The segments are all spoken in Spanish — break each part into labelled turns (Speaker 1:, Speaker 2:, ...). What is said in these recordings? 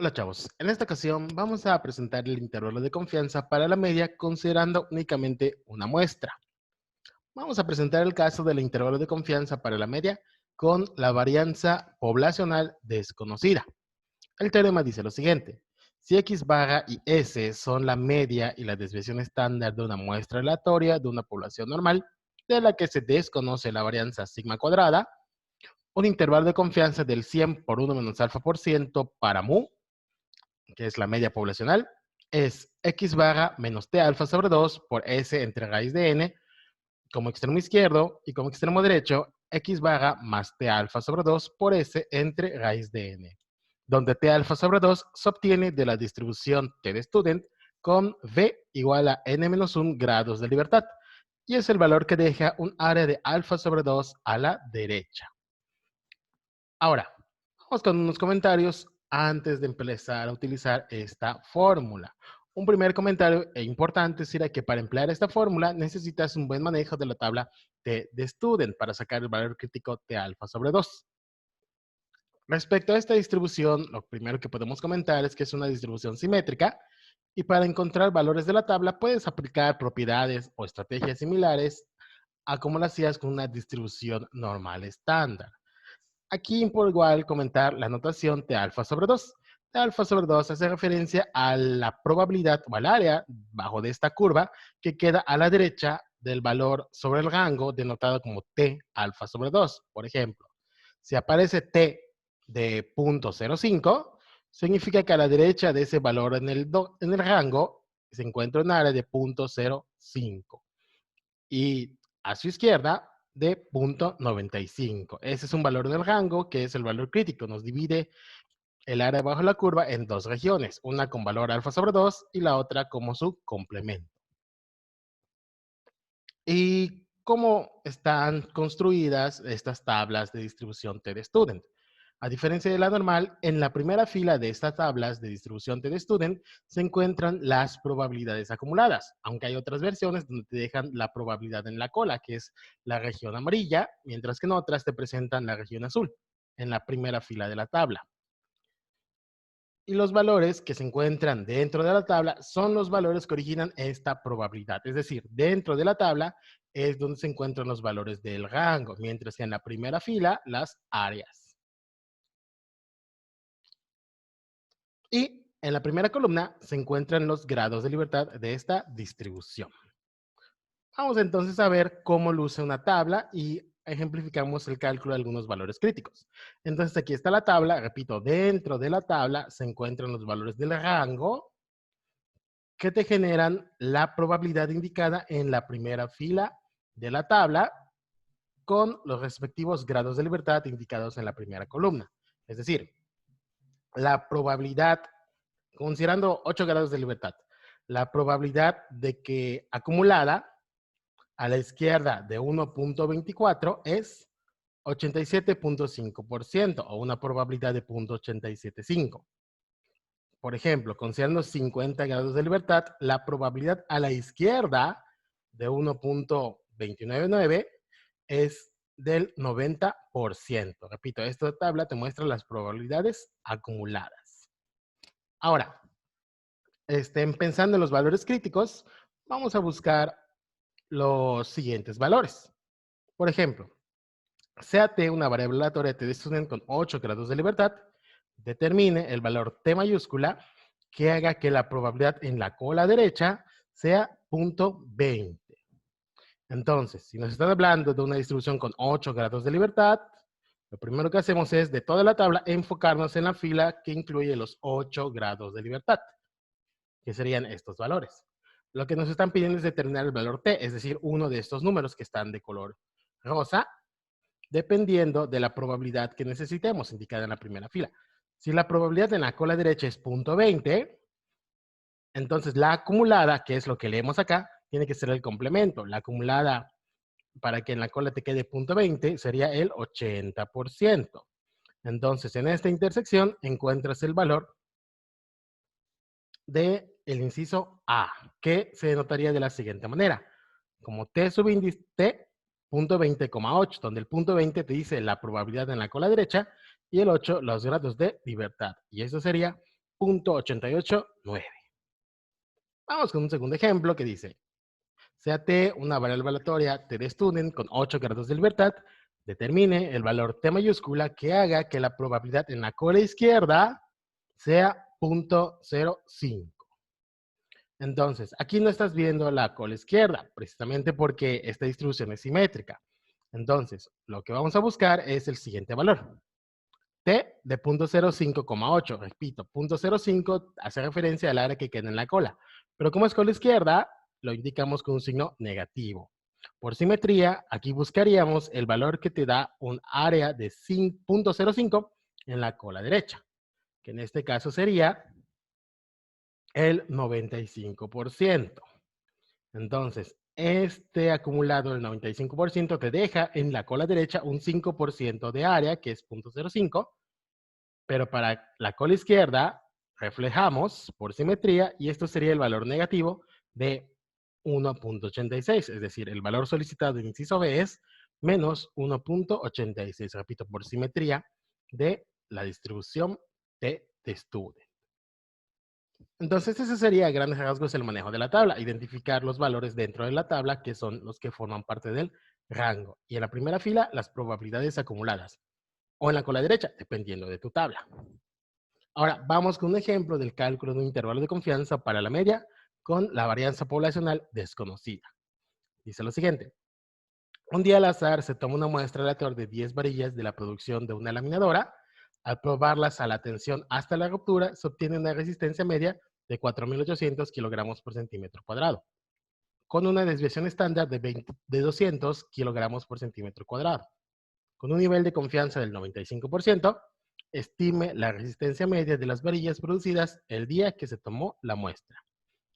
Speaker 1: Hola chavos, en esta ocasión vamos a presentar el intervalo de confianza para la media considerando únicamente una muestra. Vamos a presentar el caso del intervalo de confianza para la media con la varianza poblacional desconocida. El teorema dice lo siguiente: si X barra y S son la media y la desviación estándar de una muestra aleatoria de una población normal, de la que se desconoce la varianza sigma cuadrada, un intervalo de confianza del 100 por 1 menos alfa por ciento para mu, que es la media poblacional, es X barra menos T alfa sobre 2 por S entre raíz de N como extremo izquierdo y como extremo derecho, X barra más T alfa sobre 2 por S entre raíz de N, donde T alfa sobre 2 se obtiene de la distribución T de student con V igual a N-1 grados de libertad, y es el valor que deja un área de alfa sobre 2 a la derecha. Ahora, vamos con unos comentarios antes de empezar a utilizar esta fórmula. Un primer comentario importante será que para emplear esta fórmula necesitas un buen manejo de la tabla T de student para sacar el valor crítico T alfa sobre 2. Respecto a esta distribución, lo primero que podemos comentar es que es una distribución simétrica y para encontrar valores de la tabla puedes aplicar propiedades o estrategias similares a como lo hacías con una distribución normal estándar. Aquí por igual comentar la notación T alfa sobre 2. T alfa sobre 2 hace referencia a la probabilidad o al área bajo de esta curva que queda a la derecha del valor sobre el rango denotado como T alfa sobre 2. Por ejemplo, si aparece T de 0.05, significa que a la derecha de ese valor en el rango se encuentra un área de 0.05. Y a su izquierda de 0.95. Ese es un valor del rango que es el valor crítico. Nos divide el área bajo la curva en dos regiones, una con valor alfa sobre 2 y la otra como su complemento. ¿Y cómo están construidas estas tablas de distribución T-Student? A diferencia de la normal, en la primera fila de estas tablas de distribución T-Student se encuentran las probabilidades acumuladas, aunque hay otras versiones donde te dejan la probabilidad en la cola, que es la región amarilla, mientras que en otras te presentan la región azul, en la primera fila de la tabla. Y los valores que se encuentran dentro de la tabla son los valores que originan esta probabilidad. Es decir, dentro de la tabla es donde se encuentran los valores del rango, mientras que en la primera fila las áreas. Y en la primera columna se encuentran los grados de libertad de esta distribución. Vamos entonces a ver cómo luce una tabla y ejemplificamos el cálculo de algunos valores críticos. Entonces aquí está la tabla, repito, dentro de la tabla se encuentran los valores del rango que te generan la probabilidad indicada en la primera fila de la tabla con los respectivos grados de libertad indicados en la primera columna. Es decir, la probabilidad, considerando 8 grados de libertad, la probabilidad de que acumulada a la izquierda de 1.24 es 87.5% o una probabilidad de 0.875. Por ejemplo, considerando 50 grados de libertad, la probabilidad a la izquierda de 1.299 es del 90%. Repito, esta tabla te muestra las probabilidades acumuladas. Ahora, pensando en los valores críticos, vamos a buscar los siguientes valores. Por ejemplo, sea T una variable aleatoria T de student con 8 grados de libertad, determine el valor T mayúscula que haga que la probabilidad en la cola derecha sea 0.20. Entonces, si nos están hablando de una distribución con 8 grados de libertad, lo primero que hacemos es, de toda la tabla, enfocarnos en la fila que incluye los 8 grados de libertad, que serían estos valores. Lo que nos están pidiendo es determinar el valor T, es decir, uno de estos números que están de color rosa, dependiendo de la probabilidad que necesitemos, indicada en la primera fila. Si la probabilidad en la cola derecha es 0.20, entonces la acumulada, que es lo que leemos acá, tiene que ser el complemento. La acumulada para que en la cola te quede 0.20 sería el 80%. Entonces, en esta intersección encuentras el valor del inciso A, que se denotaría de la siguiente manera. Como T subíndice T, 0.20,8, donde el 0.20 te dice la probabilidad en la cola derecha y el 8 los grados de libertad. Y eso sería 0.889. Vamos con un segundo ejemplo que dice, sea T una variable aleatoria T de student con 8 grados de libertad, determine el valor T mayúscula que haga que la probabilidad en la cola izquierda sea 0.05. Entonces, aquí no estás viendo la cola izquierda, precisamente porque esta distribución es simétrica. Entonces, lo que vamos a buscar es el siguiente valor. T de 0.05,8. Repito, 0.05 hace referencia al área que queda en la cola. Pero como es cola izquierda, lo indicamos con un signo negativo. Por simetría, aquí buscaríamos el valor que te da un área de 0.05 en la cola derecha, que en este caso sería el 95%. Entonces, este acumulado del 95% te deja en la cola derecha un 5% de área, que es 0.05, pero para la cola izquierda reflejamos por simetría y esto sería el valor negativo de 1.86, es decir, el valor solicitado en inciso B es menos 1.86, repito, por simetría de la distribución de student. Entonces, ese sería a grandes rasgos el manejo de la tabla, identificar los valores dentro de la tabla que son los que forman parte del rango. Y en la primera fila, las probabilidades acumuladas. O en la cola derecha, dependiendo de tu tabla. Ahora, vamos con un ejemplo del cálculo de un intervalo de confianza para la media con la varianza poblacional desconocida. Dice lo siguiente. Un día al azar se toma una muestra aleatoria de 10 varillas de la producción de una laminadora. Al probarlas a la tensión hasta la ruptura, se obtiene una resistencia media de 4.800 kilogramos por centímetro cuadrado, con una desviación estándar de 200 kilogramos por centímetro cuadrado. Con un nivel de confianza del 95%, estime la resistencia media de las varillas producidas el día que se tomó la muestra.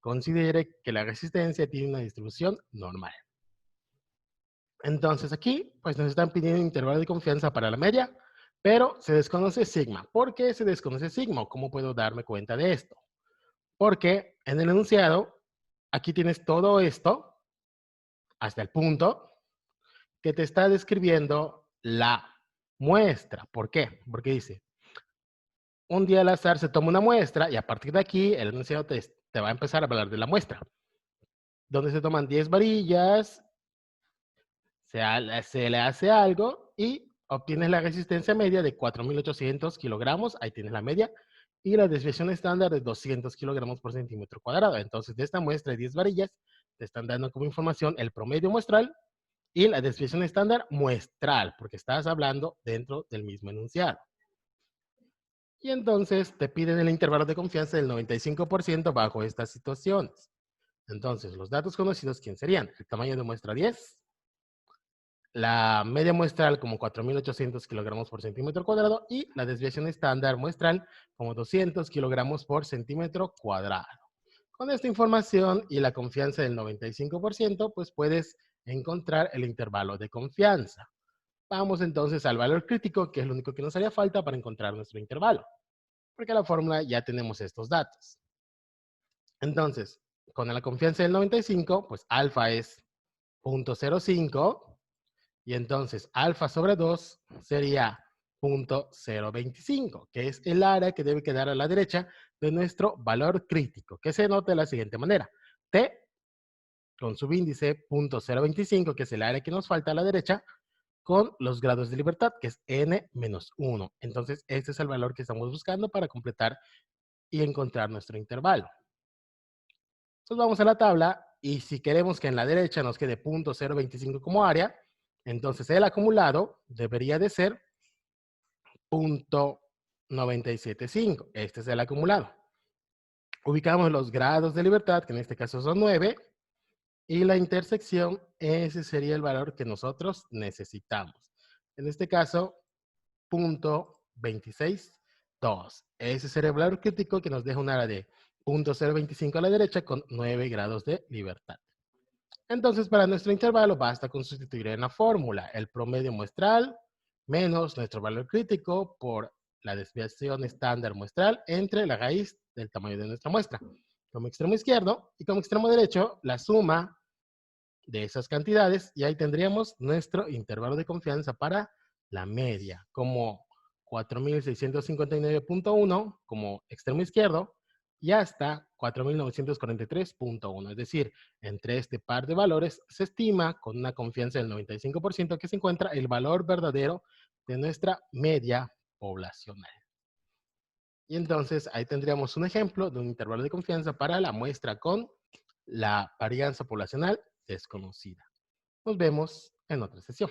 Speaker 1: Considere que la resistencia tiene una distribución normal. Entonces aquí, pues nos están pidiendo un intervalo de confianza para la media, pero se desconoce sigma. ¿Por qué se desconoce sigma? ¿Cómo puedo darme cuenta de esto? Porque en el enunciado, aquí tienes todo esto, hasta el punto, que te está describiendo la muestra. ¿Por qué? Porque dice, un día al azar se toma una muestra y a partir de aquí el enunciado te va a empezar a hablar de la muestra, donde se toman 10 varillas, se le hace algo y obtienes la resistencia media de 4.800 kilogramos, ahí tienes la media, y la desviación estándar de 200 kilogramos por centímetro cuadrado. Entonces, de esta muestra de 10 varillas, te están dando como información el promedio muestral y la desviación estándar muestral, porque estás hablando dentro del mismo enunciado. Y entonces te piden el intervalo de confianza del 95% bajo estas situaciones. Entonces, los datos conocidos, ¿quién serían? El tamaño de muestra 10, la media muestral como 4.800 kilogramos por centímetro cuadrado y la desviación estándar muestral como 200 kilogramos por centímetro cuadrado. Con esta información y la confianza del 95%, pues puedes encontrar el intervalo de confianza. Vamos entonces al valor crítico, que es lo único que nos haría falta para encontrar nuestro intervalo, porque la fórmula ya tenemos estos datos. Entonces, con la confianza del 95, pues alfa es 0.05, y entonces alfa sobre 2 sería 0.025, que es el área que debe quedar a la derecha de nuestro valor crítico, que se nota de la siguiente manera. T con subíndice 0.025, que es el área que nos falta a la derecha, con los grados de libertad, que es n-1. Entonces, este es el valor que estamos buscando para completar y encontrar nuestro intervalo. Entonces, vamos a la tabla y si queremos que en la derecha nos quede 0.025 como área, entonces el acumulado debería de ser 0.975. Este es el acumulado. Ubicamos los grados de libertad, que en este caso son 9, y la intersección, ese sería el valor que nosotros necesitamos. En este caso, 0.262. Ese sería el valor crítico que nos deja un área de 0.025 a la derecha con 9 grados de libertad. Entonces, para nuestro intervalo basta con sustituir en la fórmula el promedio muestral menos nuestro valor crítico por la desviación estándar muestral entre la raíz del tamaño de nuestra muestra. Como extremo izquierdo y como extremo derecho, la suma de esas cantidades y ahí tendríamos nuestro intervalo de confianza para la media. Como 4.659.1 como extremo izquierdo y hasta 4.943.1. Es decir, entre este par de valores se estima con una confianza del 95% que se encuentra el valor verdadero de nuestra media poblacional. Y entonces ahí tendríamos un ejemplo de un intervalo de confianza para la muestra con la varianza poblacional desconocida. Nos vemos en otra sesión.